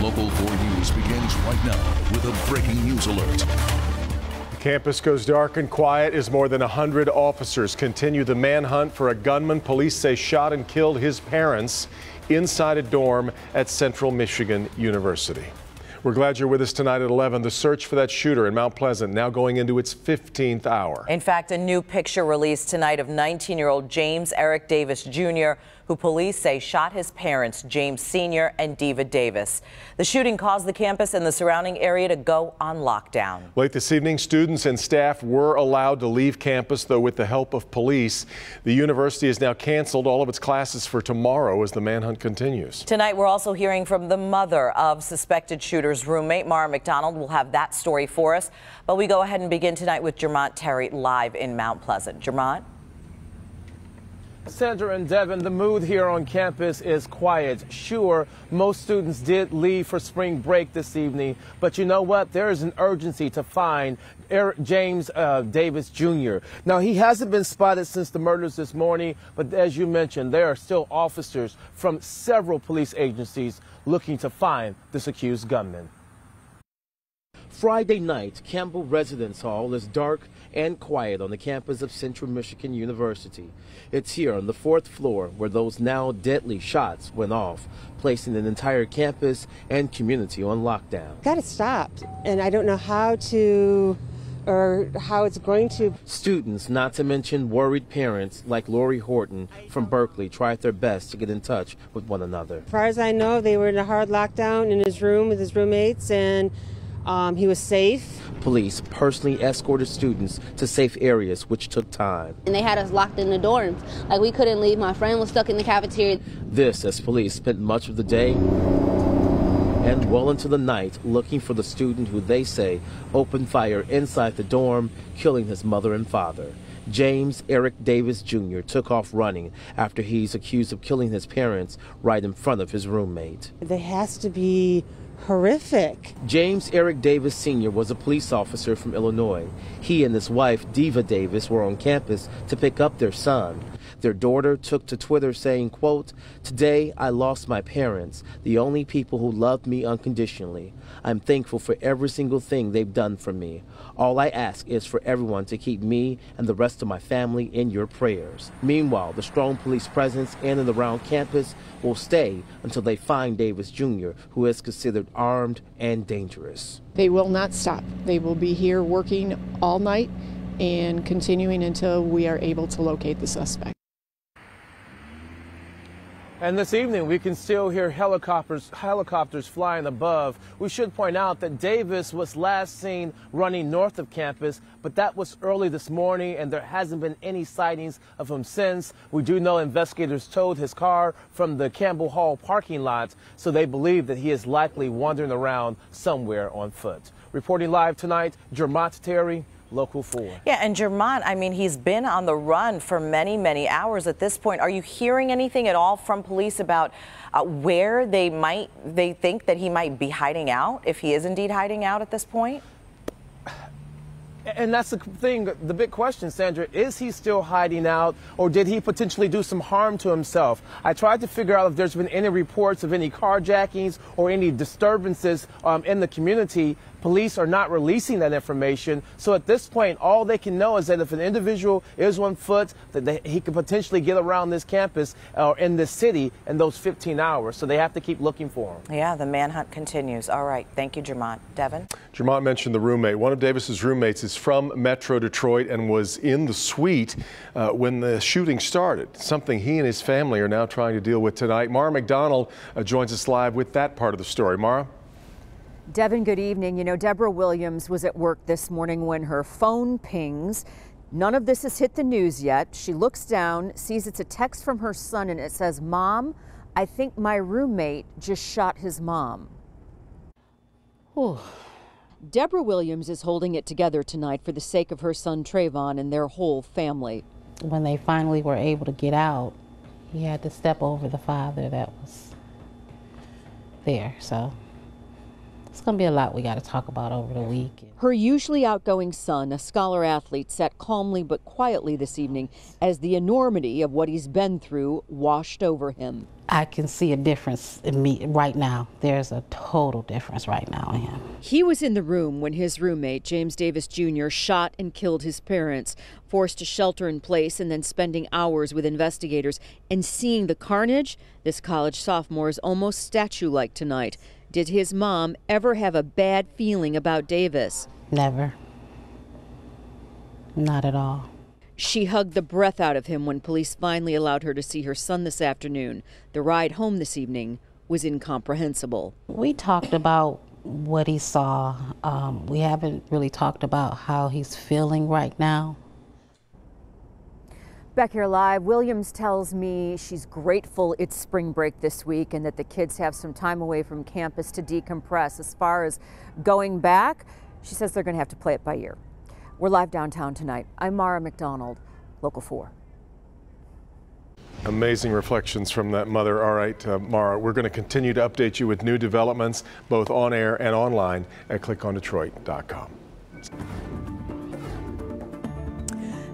Local 4 News begins right now with a breaking news alert. The campus goes dark and quiet as more than 100 officers continue the manhunt for a gunman police say shot and killed his parents inside a dorm at Central Michigan University. We're glad you're with us tonight at 11. The search for that shooter in Mount Pleasant now going into its 15th hour. In fact, a new picture released tonight of 19-year-old James Eric Davis Jr., who police say shot his parents, James Sr. and Diva Davis. The shooting caused the campus and the surrounding area to go on lockdown. Late this evening, students and staff were allowed to leave campus, though with the help of police. The university has now canceled all of its classes for tomorrow as the manhunt continues. Tonight, we're also hearing from the mother of suspected shooter's roommate. Mara McDonald will have that story for us. But we go ahead and begin tonight with Jermont Terry live in Mount Pleasant. Jermont? Sandra and Devin, the mood here on campus is quiet. Sure, most students did leave for spring break this evening, but you know what? There is an urgency to find James Davis Jr. Now, he hasn't been spotted since the murders this morning, but as you mentioned, there are still officers from several police agencies looking to find this accused gunman. Friday night, Campbell Residence Hall is dark and quiet on the campus of Central Michigan University. It's here on the 4th floor where those now deadly shots went off, placing an entire campus and community on lockdown. Got it stopped, and I don't know how it's going to. Students, not to mention worried parents like Lori Horton from Berkeley, tried their best to get in touch with one another. As far as I know, they were in a hard lockdown in his room with his roommates, and he was safe. Police personally escorted students to safe areas, which took time. And they had us locked in the dorms. Like, we couldn't leave. My friend was stuck in the cafeteria. This as police spent much of the day and well into the night looking for the student who they say opened fire inside the dorm, killing his mother and father. James Eric Davis Jr. took off running after he's accused of killing his parents right in front of his roommate. There has to be horrific. James Eric Davis Sr. was a police officer from Illinois. He and his wife, Diva Davis, were on campus to pick up their son. Their daughter took to Twitter saying, quote, "Today I lost my parents, the only people who loved me unconditionally. I'm thankful for every single thing they've done for me. All I ask is for everyone to keep me and the rest of my family in your prayers." Meanwhile, the strong police presence in and around campus will stay until they find Davis Jr., who is considered armed and dangerous. They will not stop. They will be here working all night and continuing until we are able to locate the suspect. And this evening, we can still hear helicopters flying above. We should point out that Davis was last seen running north of campus, but that was early this morning, and there hasn't been any sightings of him since. We do know investigators towed his car from the Campbell Hall parking lot, so they believe that he is likely wandering around somewhere on foot. Reporting live tonight, Jermont Terry, Local 4. Yeah, and Jermont, I mean, he's been on the run for many, many hours at this point. Are you hearing anything at all from police about where they think that he might be hiding out, if he is indeed hiding out at this point? And that's the thing, the big question, Sandra, is he still hiding out, or did he potentially do some harm to himself? I tried to figure out if there's been any reports of any carjackings or any disturbances in the community. Police are not releasing that information. So at this point, all they can know is that if an individual is on foot, that he could potentially get around this campus or in this city in those 15 hours. So they have to keep looking for him. Yeah, the manhunt continues. All right. Thank you, Jermont. Devin? Jermont mentioned the roommate. One of Davis's roommates is from Metro Detroit and was in the suite when the shooting started, something he and his family are now trying to deal with tonight. Mara McDonald joins us live with that part of the story. Mara? Devin, good evening. You know, Deborah Williams was at work this morning when her phone pings. None of this has hit the news yet. She looks down, sees it's a text from her son, and it says, "Mom, I think my roommate just shot his mom." Whew. Deborah Williams is holding it together tonight for the sake of her son Trayvon and their whole family. When they finally were able to get out, he had to step over the father that was there, so it's going to be a lot we got to talk about over the week. Her usually outgoing son, a scholar athlete, sat calmly but quietly this evening as the enormity of what he's been through washed over him. I can see a difference in me right now. There's a total difference right now in him. He was in the room when his roommate, James Davis Jr., shot and killed his parents, forced to shelter in place and then spending hours with investigators. And seeing the carnage, this college sophomore is almost statue-like tonight. Did his mom ever have a bad feeling about Davis? Never. Not at all. She hugged the breath out of him when police finally allowed her to see her son this afternoon. The ride home this evening was incomprehensible. We talked about what he saw. We haven't really talked about how he's feeling right now. Back here live, Williams tells me she's grateful it's spring break this week and that the kids have some time away from campus to decompress. As far as going back, she says they're going to have to play it by ear. We're live downtown tonight. I'm Mara McDonald, Local 4. Amazing reflections from that mother. All right, Mara, we're going to continue to update you with new developments, both on air and online at clickondetroit.com.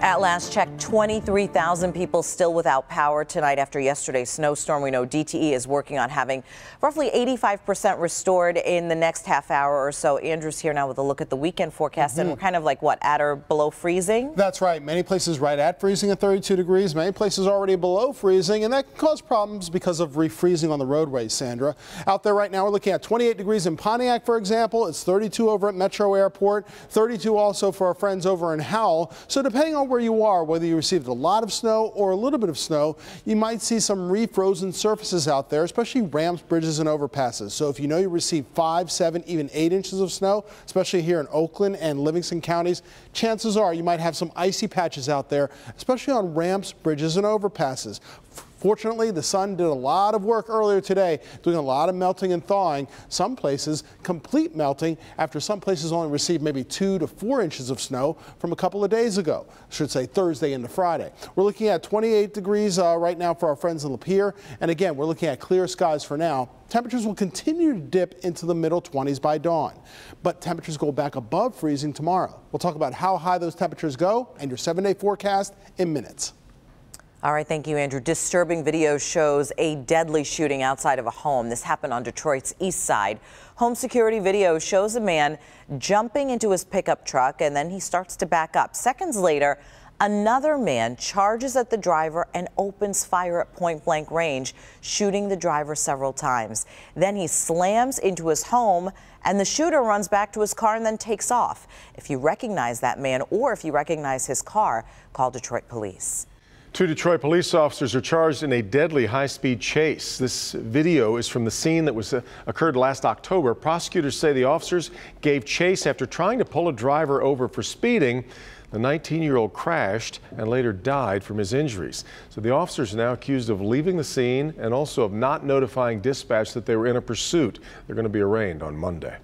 At last check, 23,000 people still without power tonight after yesterday's snowstorm. We know DTE is working on having roughly 85% restored in the next half hour or so. Andrew's here now with a look at the weekend forecast, and we're kind of like, what, at or below freezing? That's right. Many places right at freezing at 32 degrees. Many places already below freezing, and that can cause problems because of refreezing on the roadways, Sandra. Out there right now, we're looking at 28 degrees in Pontiac, for example. It's 32 over at Metro Airport, 32 also for our friends over in Howell. So depending on where you are, whether you received a lot of snow or a little bit of snow, you might see some refrozen surfaces out there, especially ramps, bridges, and overpasses. So if you know you received 5, 7, even 8 inches of snow, especially here in Oakland and Livingston counties, chances are you might have some icy patches out there, especially on ramps, bridges, and overpasses. Fortunately, the sun did a lot of work earlier today, doing a lot of melting and thawing. Some places complete melting after some places only received maybe 2 to 4 inches of snow from a couple of days ago. I should say Thursday into Friday. We're looking at 28 degrees right now for our friends in Lapeer. And again, we're looking at clear skies for now. Temperatures will continue to dip into the middle 20s by dawn, but temperatures go back above freezing tomorrow. We'll talk about how high those temperatures go and your 7-day forecast in minutes. All right, thank you, Andrew. Disturbing video shows a deadly shooting outside of a home. This happened on Detroit's east side. Home security video shows a man jumping into his pickup truck, and then he starts to back up. Seconds later, another man charges at the driver and opens fire at point-blank range, shooting the driver several times. Then he slams into his home, and the shooter runs back to his car and then takes off. If you recognize that man or if you recognize his car, call Detroit police. 2 Detroit police officers are charged in a deadly high-speed chase. This video is from the scene that occurred last October. Prosecutors say the officers gave chase after trying to pull a driver over for speeding. The 19-year-old crashed and later died from his injuries. So the officers are now accused of leaving the scene and also of not notifying dispatch that they were in a pursuit. They're going to be arraigned on Monday.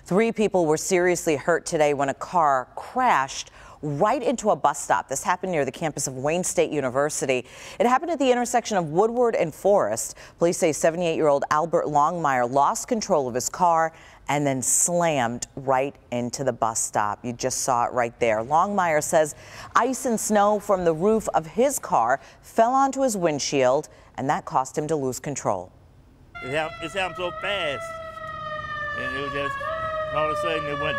3 people were seriously hurt today when a car crashed right into a bus stop. This happened near the campus of Wayne State University. It happened at the intersection of Woodward and Forest. Police say 78-year-old Albert Longmire lost control of his car and then slammed right into the bus stop. You just saw it right there. Longmire says ice and snow from the roof of his car fell onto his windshield, and that caused him to lose control. It happened so fast, and it was just all of a sudden it went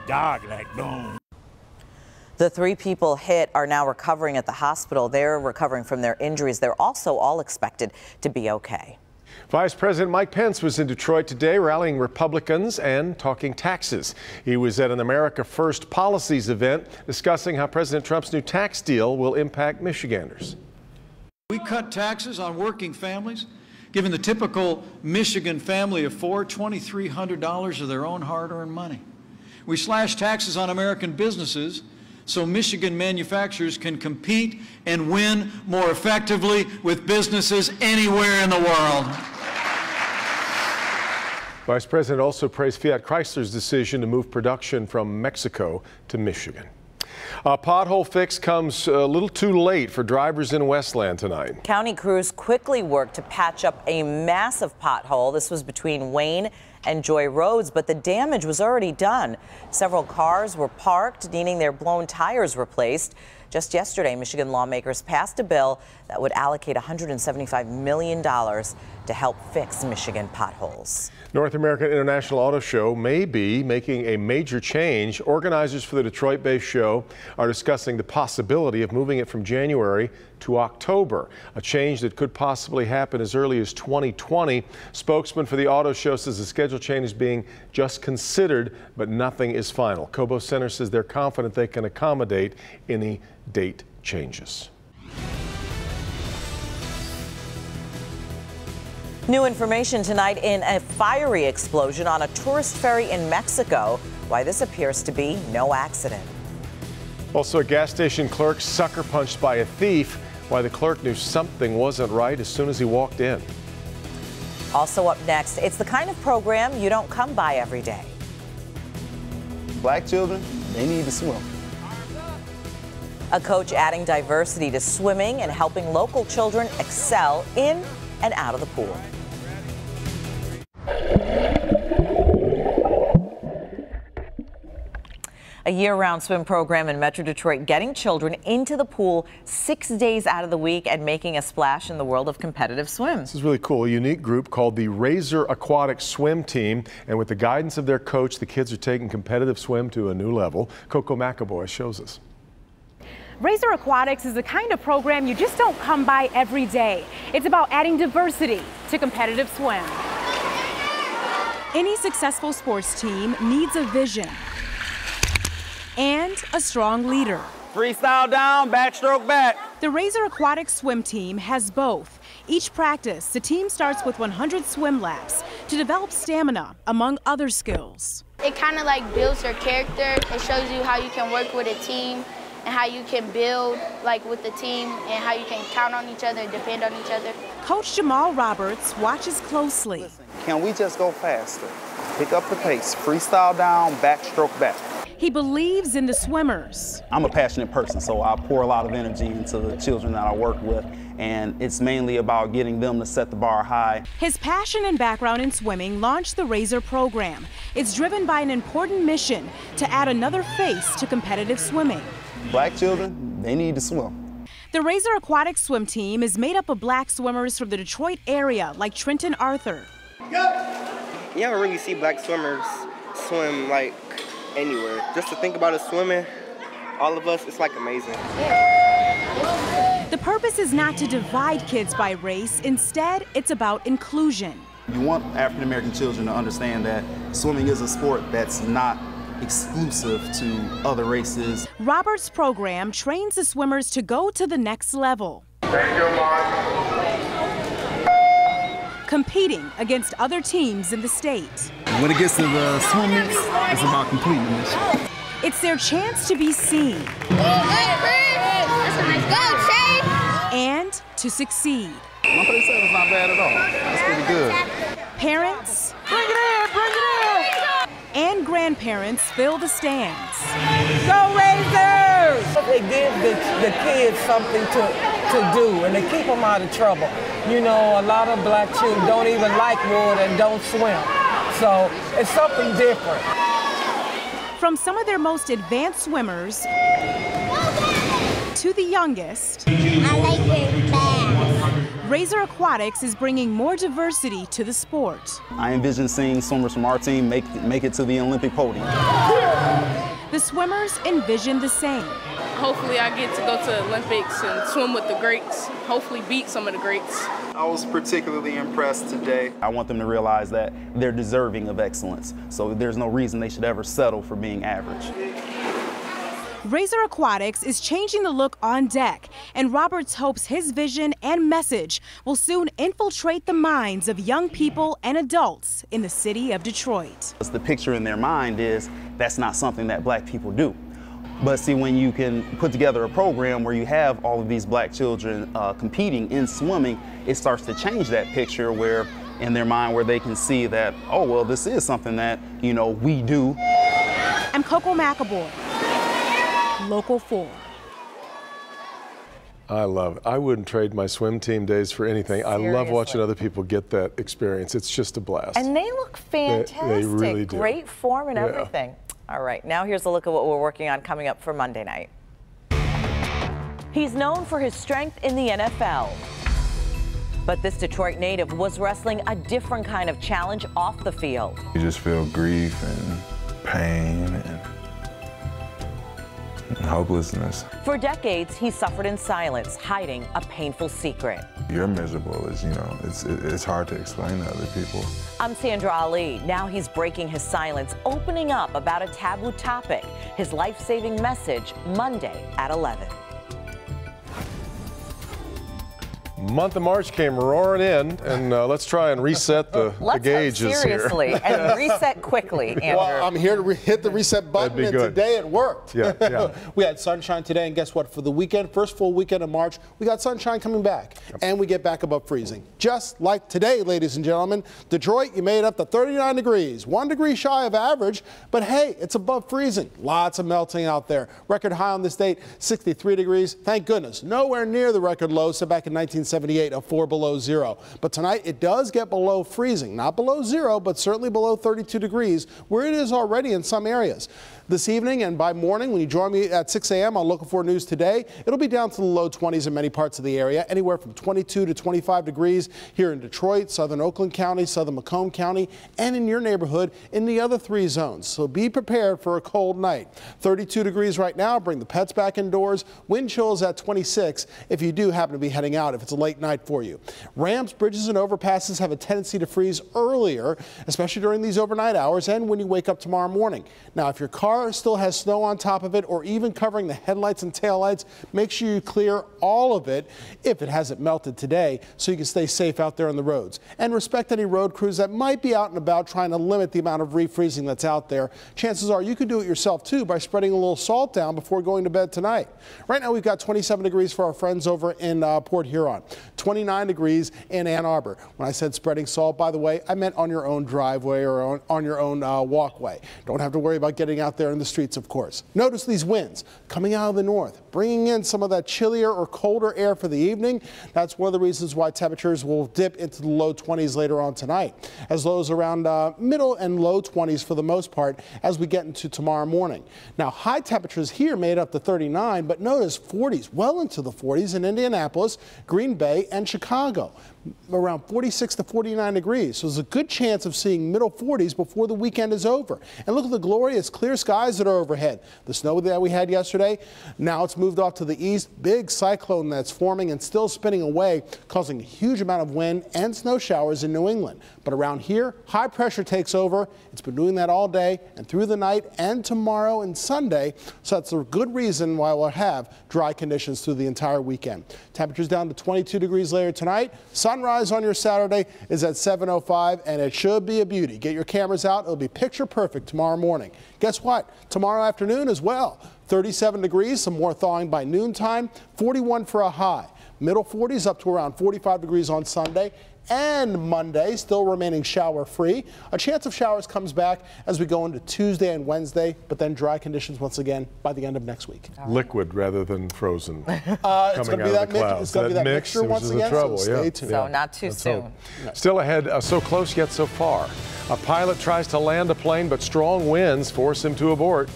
dark, like boom. The 3 people hit are now recovering at the hospital. They're recovering from their injuries. They're also all expected to be okay. Vice President Mike Pence was in Detroit today rallying Republicans and talking taxes. He was at an America First Policies event discussing how President Trump's new tax deal will impact Michiganders. We cut taxes on working families, giving the typical Michigan family of 4 $2,300 of their own hard-earned money. We slash taxes on American businesses so Michigan manufacturers can compete and win more effectively with businesses anywhere in the world. Vice President also praised Fiat Chrysler's decision to move production from Mexico to Michigan. A pothole fix comes a little too late for drivers in Westland tonight. County crews quickly worked to patch up a massive pothole. This was between Wayne and Joy Roads, but the damage was already done. Several cars were parked, needing their blown tires replaced. Just yesterday, Michigan lawmakers passed a bill that would allocate $175 million to help fix Michigan potholes. North American International Auto Show may be making a major change. Organizers for the Detroit-based show are discussing the possibility of moving it from January to October, a change that could possibly happen as early as 2020. Spokesman for the auto show says the schedule change is being just considered, but nothing is final. Cobo Center says they're confident they can accommodate any date changes. New information tonight in a fiery explosion on a tourist ferry in Mexico. Why this appears to be no accident. Also, a gas station clerk sucker punched by a thief. Why the clerk knew something wasn't right as soon as he walked in. Also up next, it's the kind of program you don't come by every day. Black children, they need to swim. A coach adding diversity to swimming and helping local children excel in and out of the pool. A year-round swim program in Metro Detroit getting children into the pool 6 days out of the week and making a splash in the world of competitive swim. This is really cool. A unique group called the Razor Aquatic Swim Team. And with the guidance of their coach, the kids are taking competitive swim to a new level. Coco McAvoy shows us. Razor Aquatics is the kind of program you just don't come by every day. It's about adding diversity to competitive swim. Any successful sports team needs a vision and a strong leader. Freestyle down, backstroke back. The Razor Aquatic Swim Team has both. Each practice, the team starts with 100 swim laps to develop stamina, among other skills. It kind of like builds your character. It shows you how you can work with a team and how you can build like with the team and how you can count on each other and depend on each other. Coach Jamal Roberts watches closely. Can we just go faster? Pick up the pace, freestyle down, backstroke back. He believes in the swimmers. I'm a passionate person, so I pour a lot of energy into the children that I work with, and it's mainly about getting them to set the bar high. His passion and background in swimming launched the Razor program. It's driven by an important mission to add another face to competitive swimming. Black children, they need to swim. The Razor Aquatic Swim Team is made up of black swimmers from the Detroit area, like Trenton Arthur. You don't really see black swimmers swim like anywhere. Just to think about us swimming, all of us, it's like amazing. The purpose is not to divide kids by race. Instead, it's about inclusion. You want African American children to understand that swimming is a sport that's not exclusive to other races. Robert's program trains the swimmers to go to the next level. Thank you, Mark. Competing against other teams in the state. When it gets to the swim meets, it's about completing the mission. It's their chance to be seen and to succeed. My place said it's not bad at all. That's pretty good. Parents, bring it in, and grandparents fill the stands. Go Razors! They give the kids something to do, and they keep them out of trouble. You know, a lot of black children don't even like water and don't swim. So it's something different. From some of their most advanced swimmers to the youngest, I like your bath. Razor Aquatics is bringing more diversity to the sport. I envision seeing swimmers from our team make it to the Olympic podium. The swimmers envision the same. Hopefully I get to go to the Olympics and swim with the greats, hopefully beat some of the greats. I was particularly impressed today. I want them to realize that they're deserving of excellence, so there's no reason they should ever settle for being average. Razor Aquatics is changing the look on deck, and Roberts hopes his vision and message will soon infiltrate the minds of young people and adults in the city of Detroit. The picture in their mind is that's not something that black people do. But see, when you can put together a program where you have all of these black children competing in swimming, it starts to change that picture where in their mind where they can see that, oh, well, this is something that, you know, we do. I'm Coco McAvoy, Local 4. I love it. I wouldn't trade my swim team days for anything. Seriously. I love watching other people get that experience. It's just a blast. And they look fantastic. They really do. Great form and Yeah. everything. All right, now here's a look at what we're working on coming up for Monday night. He's known for his strength in the NFL. But this Detroit native was wrestling a different kind of challenge off the field. You just feel grief and pain and hopelessness. For decades, he suffered in silence, hiding a painful secret. You're miserable, it's hard to explain to other people. I'm Sandra Ali. Now he's breaking his silence, opening up about a taboo topic. His life-saving message, Monday at 11. Month of March came roaring in, and let's try and reset the gauges seriously, here. and reset quickly, Andrew. Well, I'm here to hit the reset button, and today it worked. Yeah. We had sunshine today, and guess what? For the weekend, first full weekend of March, we got sunshine coming back, and we get back above freezing. Just like today, ladies and gentlemen. Detroit, you made it up to 39 degrees, 1 degree shy of average, but hey, it's above freezing. Lots of melting out there. Record high on this date, 63 degrees. Thank goodness, nowhere near the record low set back in 1978 of 4 below zero. But tonight it does get below freezing, not below zero, but certainly below 32 degrees, where it is already in some areas. This evening and by morning, when you join me at 6 a.m. on Local 4 News Today, it'll be down to the low 20s in many parts of the area, anywhere from 22 to 25 degrees here in Detroit, southern Oakland County, southern Macomb County, and in your neighborhood in the other 3 zones. So be prepared for a cold night. 32 degrees right now. Bring the pets back indoors. Wind chills at 26 if you do happen to be heading out, if it's a late night for you. Ramps, bridges, and overpasses have a tendency to freeze earlier, especially during these overnight hours and when you wake up tomorrow morning. Now, if your car still has snow on top of it or even covering the headlights and taillights, make sure you clear all of it if it hasn't melted today so you can stay safe out there on the roads. And respect any road crews that might be out and about trying to limit the amount of refreezing that's out there. Chances are you could do it yourself too by spreading a little salt down before going to bed tonight. Right now we've got 27 degrees for our friends over in Port Huron, 29 degrees in Ann Arbor. When I said spreading salt, by the way, I meant on your own driveway or on your own walkway. Don't have to worry about getting out there in the streets, of course. Notice these winds coming out of the north, bringing in some of that chillier or colder air for the evening. That's one of the reasons why temperatures will dip into the low 20s later on tonight, as low as around middle and low 20s for the most part as we get into tomorrow morning. Now, high temperatures here made up to 39, but notice 40s, well into the 40s in Indianapolis, Green Bay, and Chicago. Around 46 to 49 degrees. So there's a good chance of seeing middle 40s before the weekend is over. And look at the glorious clear skies that are overhead. The snow that we had yesterday, now it's moved off to the east. Big cyclone that's forming and still spinning away, causing a huge amount of wind and snow showers in New England. But around here, high pressure takes over. It's been doing that all day and through the night and tomorrow and Sunday. So that's a good reason why we'll have dry conditions through the entire weekend. Temperatures down to 22 degrees later tonight. Sunrise on your Saturday is at 7:05, and it should be a beauty. Get your cameras out. It'll be picture perfect tomorrow morning. Guess what? Tomorrow afternoon as well. 37 degrees, some more thawing by noontime, 41 for a high. Middle 40s up to around 45 degrees on Sunday. And Monday, still remaining shower-free. A chance of showers comes back as we go into Tuesday and Wednesday, but then dry conditions once again by the end of next week. Liquid rather than frozen. It's going to be that mix. It's going to be that mixture once again. Trouble, so stay tuned. So not too soon. Still ahead, so close yet so far. A pilot tries to land a plane, but strong winds force him to abort.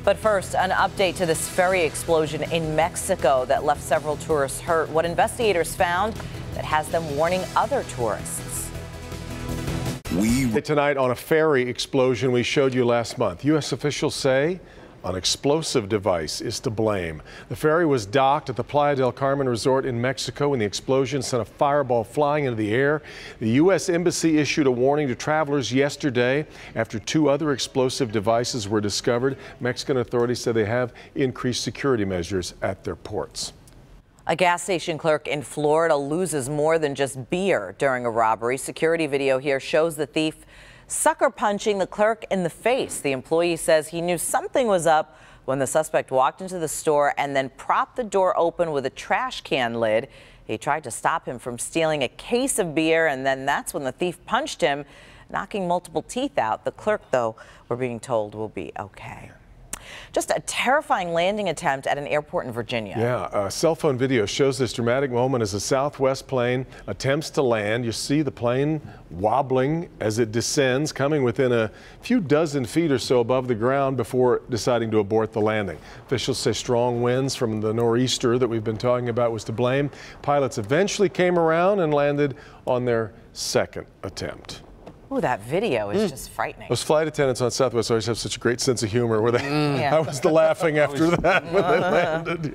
But first, an update to this ferry explosion in Mexico that left several tourists hurt. What investigators found that has them warning other tourists. Tonight on a ferry explosion we showed you last month. U.S. officials say an explosive device is to blame. The ferry was docked at the Playa del Carmen resort in Mexico when the explosion sent a fireball flying into the air. The U.S. Embassy issued a warning to travelers yesterday after 2 other explosive devices were discovered. Mexican authorities said they have increased security measures at their ports. A gas station clerk in Florida loses more than just beer during a robbery. Security video here shows the thief sucker punching the clerk in the face. The employee says he knew something was up when the suspect walked into the store and then propped the door open with a trash can lid. He tried to stop him from stealing a case of beer, and then that's when the thief punched him, knocking multiple teeth out. The clerk, though, we're being told, will be okay. Just a terrifying landing attempt at an airport in Virginia. Yeah, cell phone video shows this dramatic moment as a Southwest plane attempts to land. You see the plane wobbling as it descends, coming within a few dozen feet or so above the ground before deciding to abort the landing. Officials say strong winds from the nor'easter that we've been talking about was to blame. Pilots eventually came around and landed on their second attempt. Ooh, that video is just frightening. Those flight attendants on Southwest always have such a great sense of humor where they, I was laughing after that when they landed.